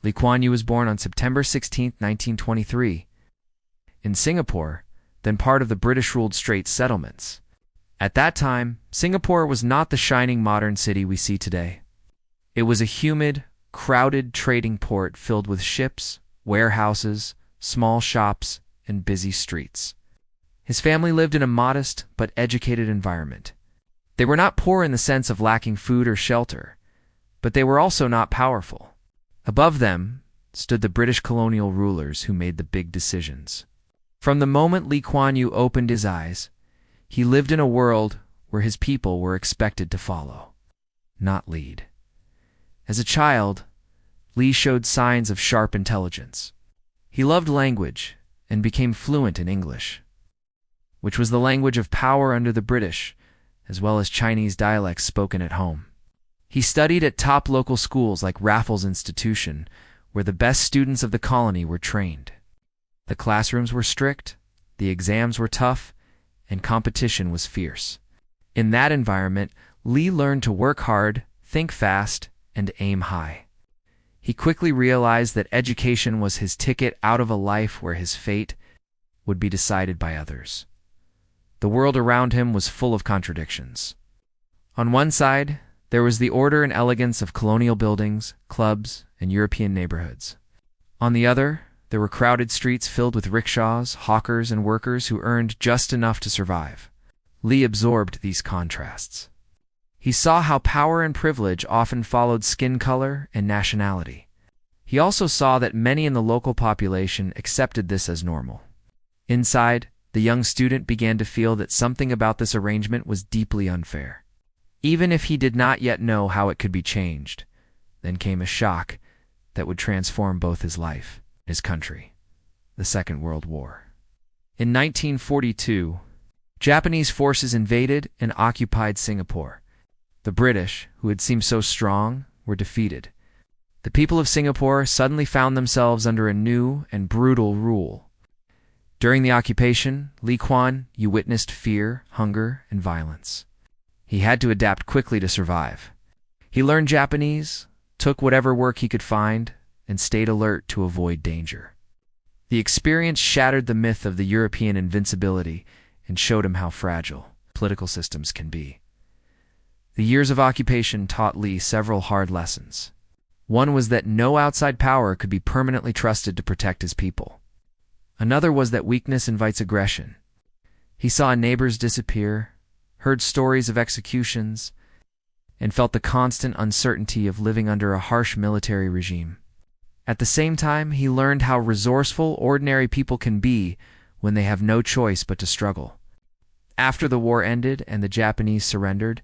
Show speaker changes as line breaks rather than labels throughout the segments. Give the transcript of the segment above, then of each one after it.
Lee Kuan Yew was born on September 16, 1923, in Singapore, then part of the British-ruled Straits Settlements. At that time, Singapore was not the shining modern city we see today. It was a humid, crowded trading port filled with ships, warehouses, small shops, and busy streets. His family lived in a modest but educated environment. They were not poor in the sense of lacking food or shelter, but they were also not powerful. Above them stood the British colonial rulers who made the big decisions. From the moment Lee Kuan Yew opened his eyes, he lived in a world where his people were expected to follow, not lead. As a child, Lee showed signs of sharp intelligence. He loved language and became fluent in English, which was the language of power under the British, as well as Chinese dialects spoken at home. He studied at top local schools like Raffles Institution, where the best students of the colony were trained. The classrooms were strict, the exams were tough, and competition was fierce. In that environment, Lee learned to work hard, think fast, and aim high. He quickly realized that education was his ticket out of a life where his fate would be decided by others. The world around him was full of contradictions. On one side, there was the order and elegance of colonial buildings, clubs, and European neighborhoods. On the other, there were crowded streets filled with rickshaws, hawkers, and workers who earned just enough to survive. Lee absorbed these contrasts. He saw how power and privilege often followed skin color and nationality. He also saw that many in the local population accepted this as normal. Inside, the young student began to feel that something about this arrangement was deeply unfair. Even if he did not yet know how it could be changed, then came a shock that would transform both his life and his country: the Second World War. In 1942, Japanese forces invaded and occupied Singapore. The British, who had seemed so strong, were defeated. The people of Singapore suddenly found themselves under a new and brutal rule. During the occupation, Lee Kuan Yew witnessed fear, hunger, and violence. He had to adapt quickly to survive. He learned Japanese, took whatever work he could find, and stayed alert to avoid danger. The experience shattered the myth of the European invincibility and showed him how fragile political systems can be. The years of occupation taught Lee several hard lessons. One was that no outside power could be permanently trusted to protect his people. Another was that weakness invites aggression. He saw neighbors disappear, heard stories of executions, and felt the constant uncertainty of living under a harsh military regime. At the same time, he learned how resourceful ordinary people can be when they have no choice but to struggle. After the war ended and the Japanese surrendered,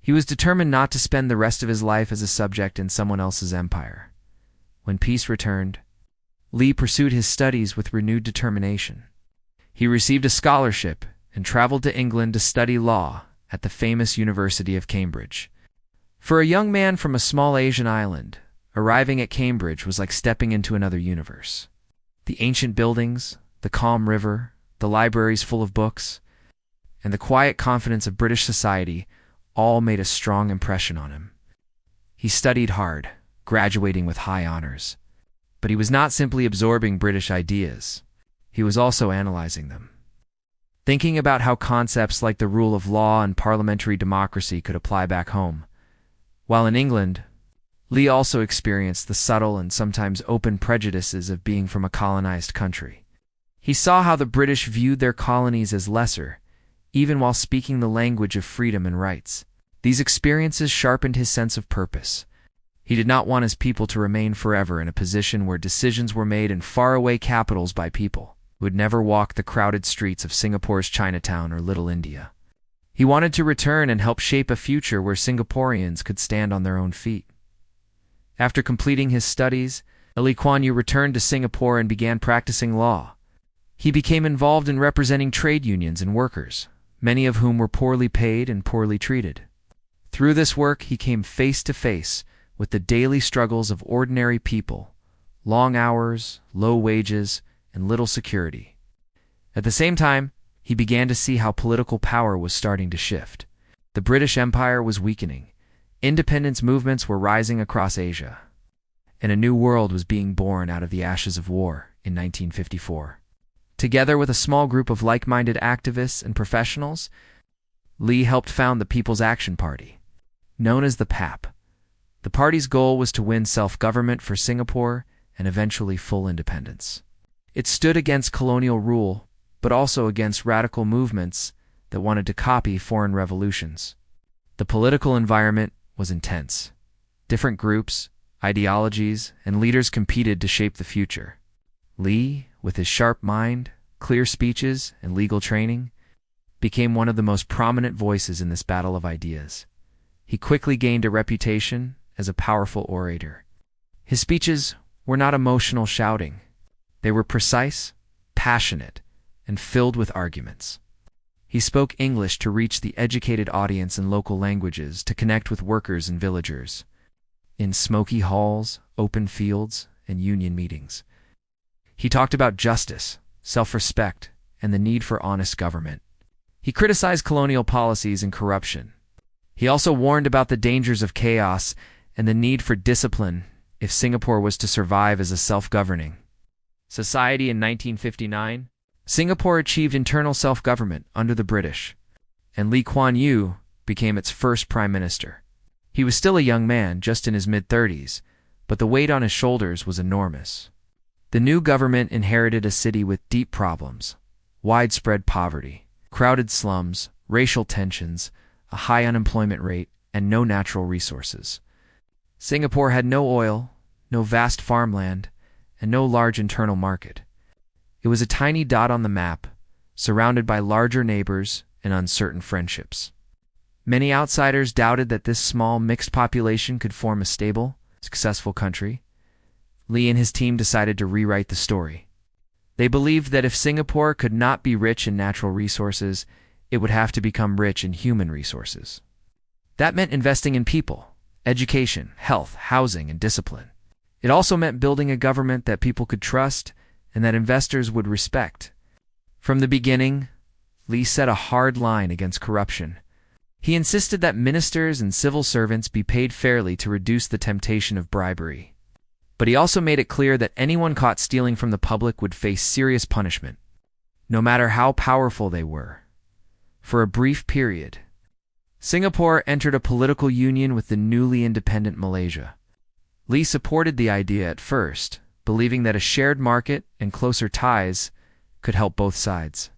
he was determined not to spend the rest of his life as a subject in someone else's empire. When peace returned, Lee pursued his studies with renewed determination. He received a scholarship and traveled to England to study law at the famous University of Cambridge. For a young man from a small Asian island, arriving at Cambridge was like stepping into another universe. The ancient buildings, the calm river, the libraries full of books, and the quiet confidence of British society all made a strong impression on him. He studied hard, graduating with high honors. But he was not simply absorbing British ideas. He was also analyzing them, thinking about how concepts like the rule of law and parliamentary democracy could apply back home. While in England, Lee also experienced the subtle and sometimes open prejudices of being from a colonized country. He saw how the British viewed their colonies as lesser, even while speaking the language of freedom and rights. These experiences sharpened his sense of purpose. He did not want his people to remain forever in a position where decisions were made in faraway capitals by people who would never walk the crowded streets of Singapore's Chinatown or Little India. He wanted to return and help shape a future where Singaporeans could stand on their own feet. After completing his studies, Lee Kuan Yew returned to Singapore and began practicing law. He became involved in representing trade unions and workers, many of whom were poorly paid and poorly treated. Through this work, he came face to face with the daily struggles of ordinary people: long hours, low wages, and little security. At the same time, he began to see how political power was starting to shift. The British Empire was weakening. Independence movements were rising across Asia. and a new world was being born out of the ashes of war in 1954. Together with a small group of like-minded activists and professionals, Lee helped found the People's Action Party, known as the PAP. The party's goal was to win self-government for Singapore and eventually full independence. It stood against colonial rule, but also against radical movements that wanted to copy foreign revolutions. The political environment was intense. Different groups, ideologies, and leaders competed to shape the future. Lee, with his sharp mind, clear speeches, and legal training, became one of the most prominent voices in this battle of ideas. He quickly gained a reputation as a powerful orator. His speeches were not emotional shouting. They were precise, passionate, and filled with arguments. He spoke English to reach the educated audience in local languages to connect with workers and villagers, in smoky halls, open fields, and union meetings. He talked about justice, self-respect, and the need for honest government. He criticized colonial policies and corruption. He also warned about the dangers of chaos and the need for discipline if Singapore was to survive as a self-governing society. In 1959, Singapore achieved internal self-government under the British, and Kuan became its first prime minister. He was still a young man, just in his mid-30s, but the weight on his shoulders was enormous. The new government inherited a city with deep problems, widespread poverty, crowded slums, racial tensions, a high unemployment rate, and no natural resources. Singapore had no oil, no vast farmland, and no large internal market. It was a tiny dot on the map, surrounded by larger neighbors and uncertain friendships. Many outsiders doubted that this small, mixed population could form a stable, successful country. Lee and his team decided to rewrite the story. They believed that if Singapore could not be rich in natural resources, it would have to become rich in human resources. That meant investing in people, education, health, housing, and discipline. It also meant building a government that people could trust and that investors would respect. From the beginning, Lee set a hard line against corruption. He insisted that ministers and civil servants be paid fairly to reduce the temptation of bribery. But he also made it clear that anyone caught stealing from the public would face serious punishment, no matter how powerful they were. For a brief period, Singapore entered a political union with the newly independent Malaysia. Lee supported the idea at first, believing that a shared market and closer ties could help both sides.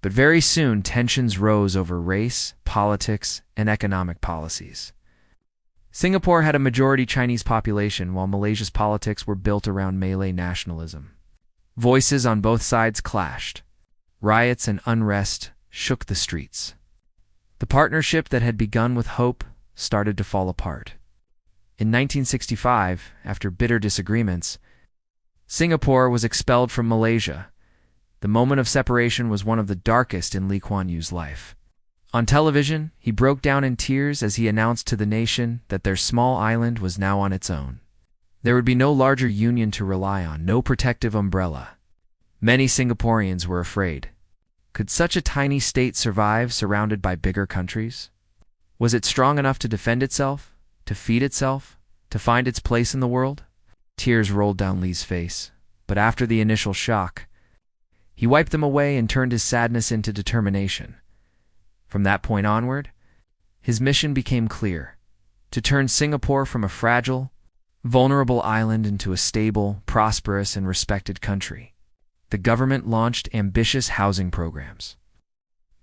But very soon, tensions rose over race, politics, and economic policies. Singapore had a majority Chinese population, while Malaysia's politics were built around Malay nationalism. Voices on both sides clashed. Riots and unrest shook the streets. The partnership that had begun with hope started to fall apart. In 1965, after bitter disagreements, Singapore was expelled from Malaysia. The moment of separation was one of the darkest in Lee Kuan Yew's life. On television, he broke down in tears as he announced to the nation that their small island was now on its own. There would be no larger union to rely on, no protective umbrella. Many Singaporeans were afraid. Could such a tiny state survive surrounded by bigger countries? Was it strong enough to defend itself, to feed itself, to find its place in the world? Tears rolled down Lee's face, but after the initial shock, he wiped them away and turned his sadness into determination. From that point onward, his mission became clear: to turn Singapore from a fragile, vulnerable island into a stable, prosperous, and respected country. The government launched ambitious housing programs,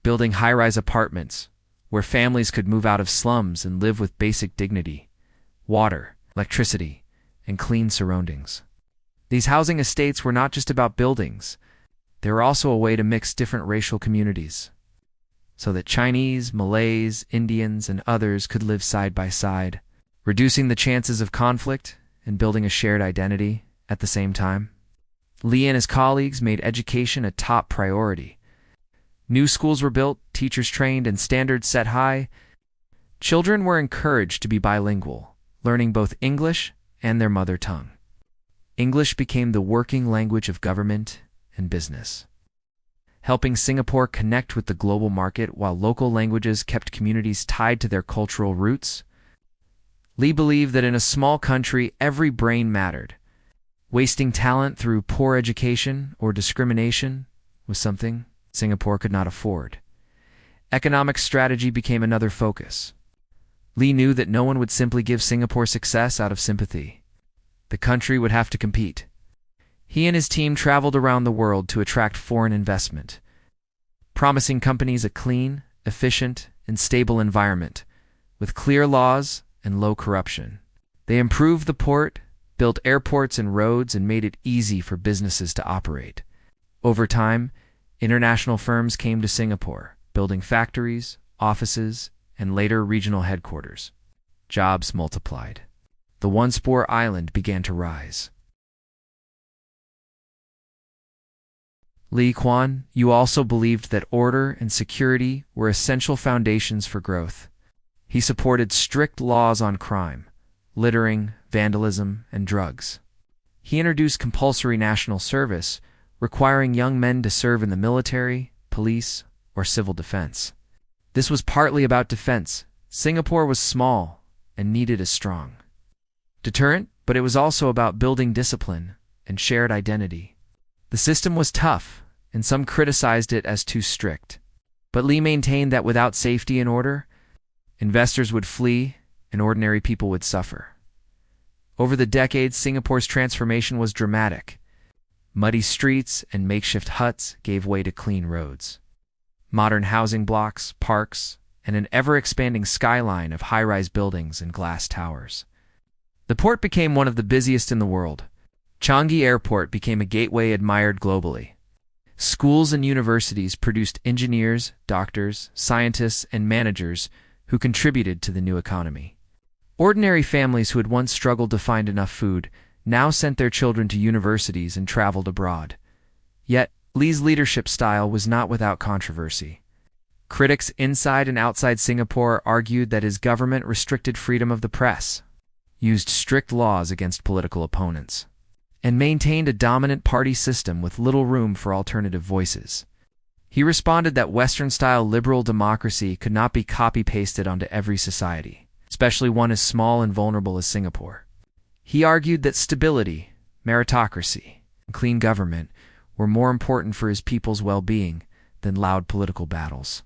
building high-rise apartments where families could move out of slums and live with basic dignity, water, electricity, and clean surroundings. These housing estates were not just about buildings. They were also a way to mix different racial communities, so that Chinese, Malays, Indians, and others could live side by side, reducing the chances of conflict and building a shared identity at the same time. Lee and his colleagues made education a top priority. New schools were built, teachers trained, and standards set high. Children were encouraged to be bilingual, learning both English and their mother tongue. English became the working language of government and business, helping Singapore connect with the global market while local languages kept communities tied to their cultural roots. Lee believed that in a small country, every brain mattered. Wasting talent through poor education or discrimination was something Singapore could not afford. Economic strategy became another focus. Lee knew that no one would simply give Singapore success out of sympathy. The country would have to compete. He and his team traveled around the world to attract foreign investment, promising companies a clean, efficient, and stable environment, with clear laws and low corruption. They improved the port, built airports and roads, and made it easy for businesses to operate. Over time, international firms came to Singapore, building factories, offices, and later regional headquarters. Jobs multiplied. The once poor island began to rise. Kuan, you also believed that order and security were essential foundations for growth. He supported strict laws on crime, littering, vandalism, and drugs. He introduced compulsory national service, requiring young men to serve in the military, police, or civil defense. This was partly about defense. Singapore was small and needed a strong deterrent, but it was also about building discipline and shared identity. The system was tough, and some criticized it as too strict. But Lee maintained that without safety and order, investors would flee and ordinary people would suffer. Over the decades, Singapore's transformation was dramatic. Muddy streets and makeshift huts gave way to clean roads. Modern housing blocks, parks, and an ever-expanding skyline of high-rise buildings and glass towers. The port became one of the busiest in the world. Changi Airport became a gateway admired globally. Schools and universities produced engineers, doctors, scientists, and managers who contributed to the new economy. Ordinary families who had once struggled to find enough food now sent their children to universities and traveled abroad. Yet, Lee's leadership style was not without controversy. Critics inside and outside Singapore argued that his government restricted freedom of the press, used strict laws against political opponents, and maintained a dominant party system with little room for alternative voices. He responded that Western-style liberal democracy could not be copy-pasted onto every society, especially one as small and vulnerable as Singapore. He argued that stability, meritocracy, and clean government were more important for his people's well-being than loud political battles.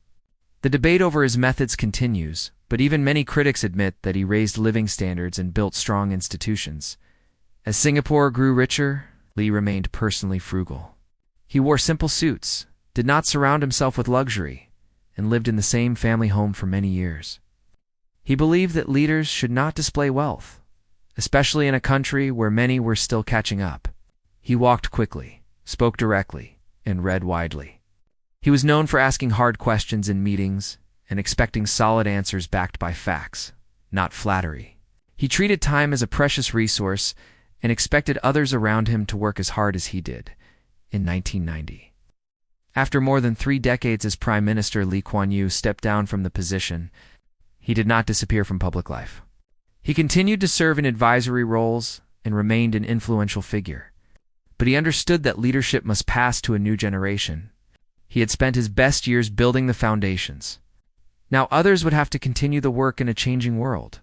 The debate over his methods continues, but even many critics admit that he raised living standards and built strong institutions. As Singapore grew richer, Lee remained personally frugal. He wore simple suits, did not surround himself with luxury, and lived in the same family home for many years. He believed that leaders should not display wealth, especially in a country where many were still catching up. He walked quickly, spoke directly, and read widely. He was known for asking hard questions in meetings and expecting solid answers backed by facts, not flattery. He treated time as a precious resource and expected others around him to work as hard as he did. In 1990, after more than 3 decades as Prime Minister, Lee Kuan Yew stepped down from the position. He did not disappear from public life. He continued to serve in advisory roles and remained an influential figure. But he understood that leadership must pass to a new generation. He had spent his best years building the foundations. Now others would have to continue the work in a changing world.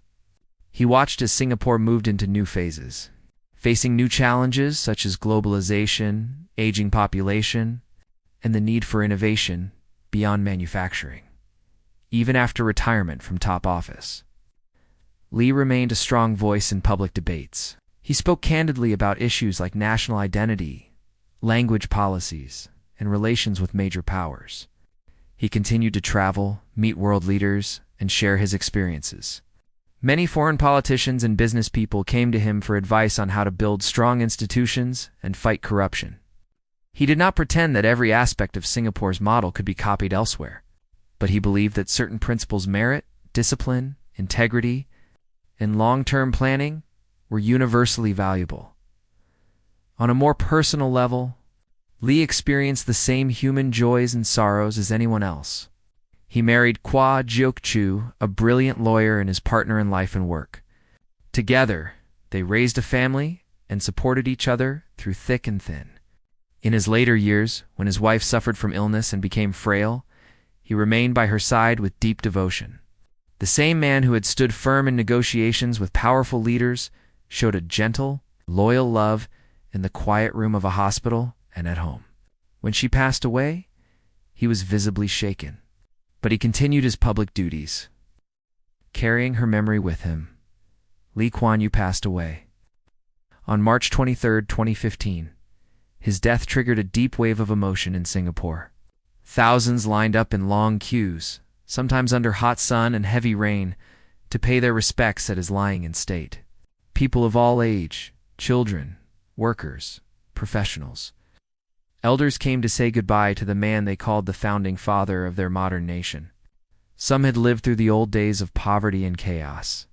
He watched as Singapore moved into new phases, facing new challenges such as globalization, aging population, and the need for innovation beyond manufacturing. Even after retirement from top office, Lee remained a strong voice in public debates. He spoke candidly about issues like national identity, language policies, and relations with major powers. He continued to travel, meet world leaders, and share his experiences. Many foreign politicians and business people came to him for advice on how to build strong institutions and fight corruption. He did not pretend that every aspect of Singapore's model could be copied elsewhere, but he believed that certain principles, merit, discipline, integrity, and long-term planning were universally valuable. On a more personal level, Lee experienced the same human joys and sorrows as anyone else. He married Kwa Jiok Chu, a brilliant lawyer and his partner in life and work. Together, they raised a family and supported each other through thick and thin. In his later years, when his wife suffered from illness and became frail, he remained by her side with deep devotion. The same man who had stood firm in negotiations with powerful leaders showed a gentle, loyal love in the quiet room of a hospital and at home. When she passed away, he was visibly shaken, but he continued his public duties. Carrying her memory with him, Kuan passed away. On March 23, 2015, his death triggered a deep wave of emotion in Singapore. Thousands lined up in long queues, sometimes under hot sun and heavy rain, to pay their respects at his lying in state. People of all age, children, workers, professionals. Elders came to say goodbye to the man they called the founding father of their modern nation. Some had lived through the old days of poverty and chaos.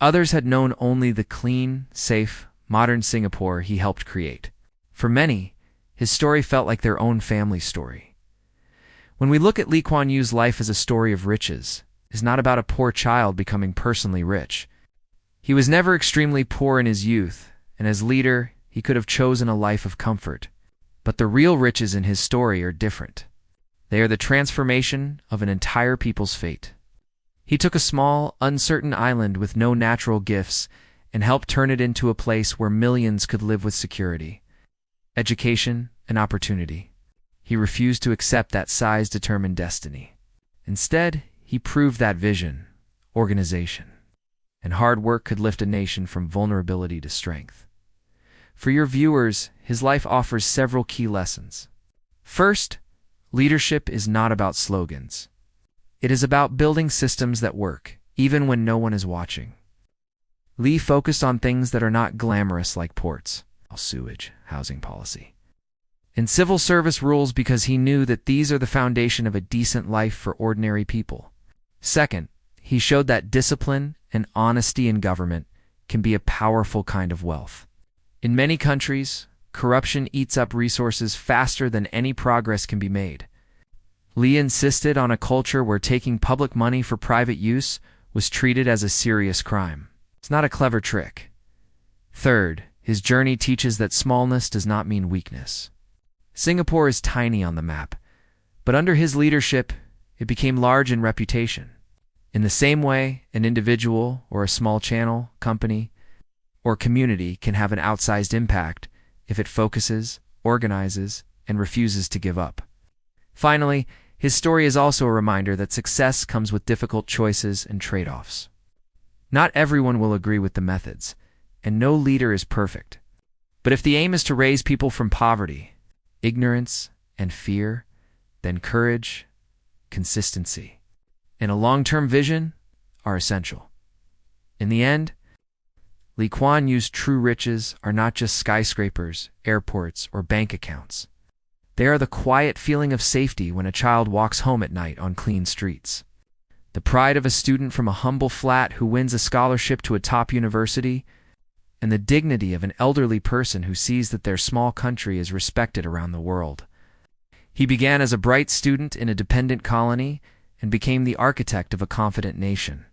Others had known only the clean, safe, modern Singapore he helped create. For many, his story felt like their own family story. When we look at Lee Kuan Yew's life as a story of riches, it's not about a poor child becoming personally rich. He was never extremely poor in his youth, and as leader, he could have chosen a life of comfort. But the real riches in his story are different. They are the transformation of an entire people's fate. He took a small, uncertain island with no natural gifts and helped turn it into a place where millions could live with security, education, and opportunity. He refused to accept that size-determined destiny. Instead, he proved that vision, organization, and hard work could lift a nation from vulnerability to strength. For your viewers, his life offers several key lessons. First, leadership is not about slogans. It is about building systems that work, even when no one is watching. Lee focused on things that are not glamorous like ports, sewage, housing policy, and civil service rules because he knew that these are the foundation of a decent life for ordinary people. Second, he showed that discipline and honesty in government can be a powerful kind of wealth. In many countries, corruption eats up resources faster than any progress can be made. Lee insisted on a culture where taking public money for private use was treated as a serious crime. It's not a clever trick. Third, his journey teaches that smallness does not mean weakness. Singapore is tiny on the map, but under his leadership, it became large in reputation. In the same way, an individual or a small channel, company, or community can have an outsized impact if it focuses, organizes, and refuses to give up. Finally, his story is also a reminder that success comes with difficult choices and trade-offs. Not everyone will agree with the methods, and no leader is perfect. But if the aim is to raise people from poverty, ignorance, and fear, then courage, consistency, and a long-term vision are essential. In the end, Lee Kuan Yew's true riches are not just skyscrapers, airports, or bank accounts. They are the quiet feeling of safety when a child walks home at night on clean streets, the pride of a student from a humble flat who wins a scholarship to a top university, and the dignity of an elderly person who sees that their small country is respected around the world. He began as a bright student in a dependent colony and became the architect of a confident nation.